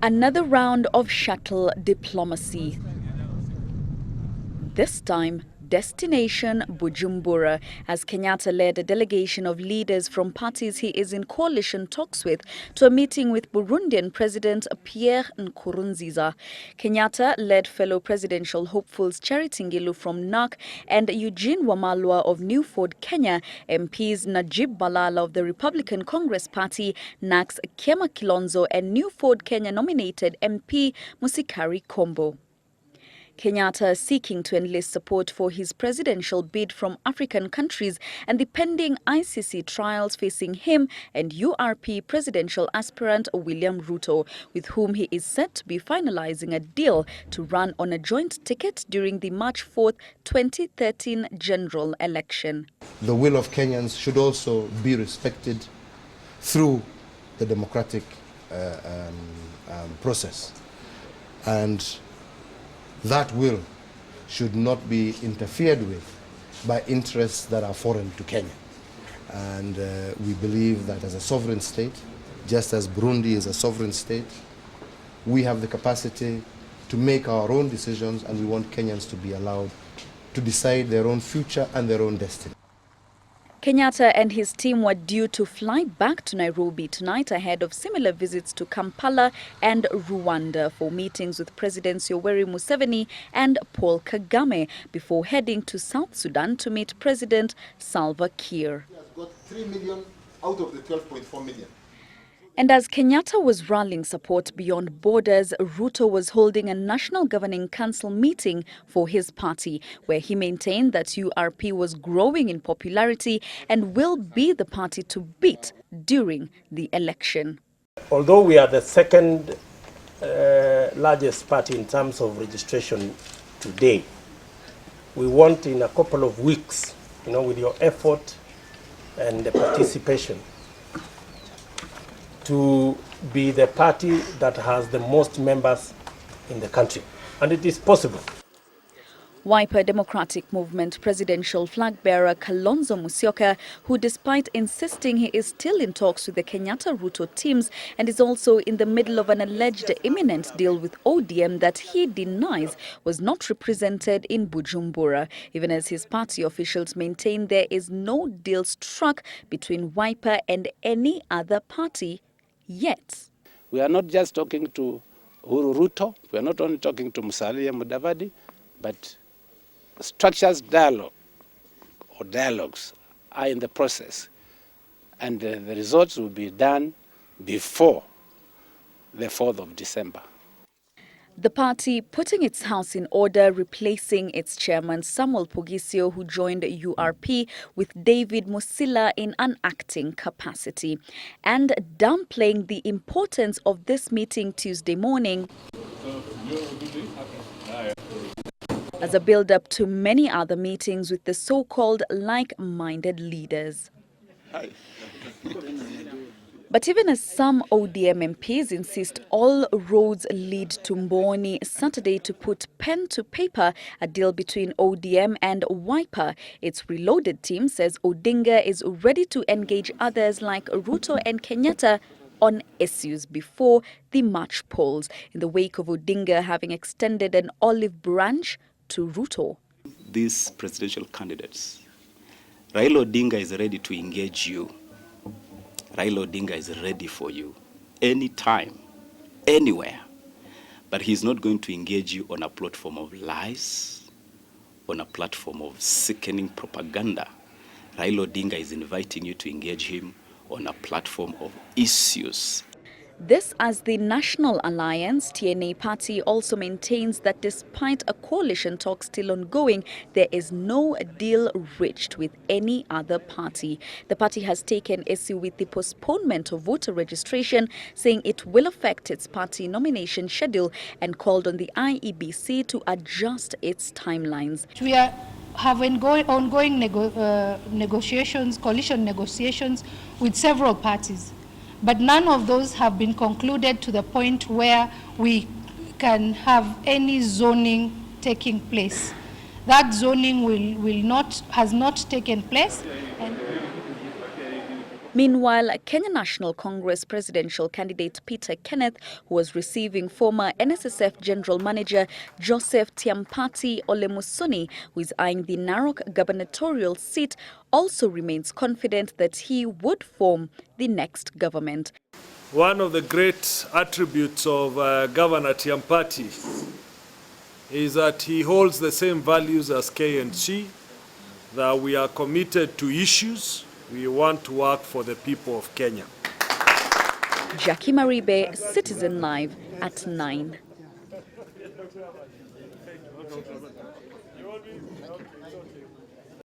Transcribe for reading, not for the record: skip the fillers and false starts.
Another round of shuttle diplomacy. This time, destination Bujumbura, as Kenyatta led a delegation of leaders from parties he is in coalition talks with to a meeting with Burundian President Pierre Nkurunziza. Kenyatta led fellow presidential hopefuls Charity Ngilu from NARC and Eugene Wamalwa of New Ford, Kenya, MPs Najib Balala of the Republican Congress Party, NARC's Kema Kilonzo, and New Ford, Kenya nominated MP Musikari Kombo. Kenyatta seeking to enlist support for his presidential bid from African countries and the pending ICC trials facing him and URP presidential aspirant William Ruto, with whom he is set to be finalizing a deal to run on a joint ticket during the March 4th, 2013 general election. The will of Kenyans should also be respected through the democratic process. And that will should not be interfered with by interests that are foreign to Kenya. And we believe that as a sovereign state, just as Burundi is a sovereign state, we have the capacity to make our own decisions, and we want Kenyans to be allowed to decide their own future and their own destiny. Kenyatta and his team were due to fly back to Nairobi tonight ahead of similar visits to Kampala and Rwanda for meetings with Presidents Yoweri Museveni and Paul Kagame before heading to South Sudan to meet President Salva Kiir. He has got 3 million out of the 12.4 million. And as Kenyatta was rallying support beyond borders, Ruto was holding a National Governing Council meeting for his party, where he maintained that URP was growing in popularity and will be the party to beat during the election. Although we are the second largest party in terms of registration today, we want in a couple of weeks, with your effort and the participation, to be the party that has the most members in the country. And it is possible. Wiper Democratic Movement presidential flag bearer Kalonzo Musyoka, who despite insisting he is still in talks with the Kenyatta-Ruto teams and is also in the middle of an alleged imminent deal with ODM that he denies was not represented in Bujumbura, even as his party officials maintain there is no deal struck between Wiper and any other party yet. We are not just talking to Ruto, we are not only talking to Musalia Mudavadi, but structures dialogue or dialogues are in the process, and the results will be done before the 4th of December. The party putting its house in order, replacing its chairman Samuel Pogisio, who joined URP, with David Musila in an acting capacity, and downplaying the importance of this meeting Tuesday morning as a build-up to many other meetings with the so-called like-minded leaders. But even as some ODM MPs insist all roads lead to Mboni Saturday to put pen to paper a deal between ODM and Wiper, its reloaded team says Odinga is ready to engage others like Ruto and Kenyatta on issues before the March polls, in the wake of Odinga having extended an olive branch to Ruto. These presidential candidates, Raila Odinga is ready to engage you. Raila Odinga is ready for you anytime, anywhere. But he's not going to engage you on a platform of lies, on a platform of sickening propaganda. Raila Odinga is inviting you to engage him on a platform of issues. This as the National Alliance TNA party also maintains that despite a coalition talk still ongoing, there is no deal reached with any other party. The party has taken issue with the postponement of voter registration, saying it will affect its party nomination schedule, and called on the IEBC to adjust its timelines. We are having ongoing negotiations, coalition negotiations with several parties. But none of those have been concluded to the point where we can have any zoning taking place. That zoning has not taken place. Meanwhile, Kenya National Congress presidential candidate Peter Kenneth, who was receiving former NSSF General Manager Joseph Tiampati Olemusoni, who is eyeing the Narok gubernatorial seat, also remains confident that he would form the next government. One of the great attributes of Governor Tiampati is that he holds the same values as KNC, that we are committed to issues. We want to work for the people of Kenya. Jackie Maribe, Citizen Live at 9.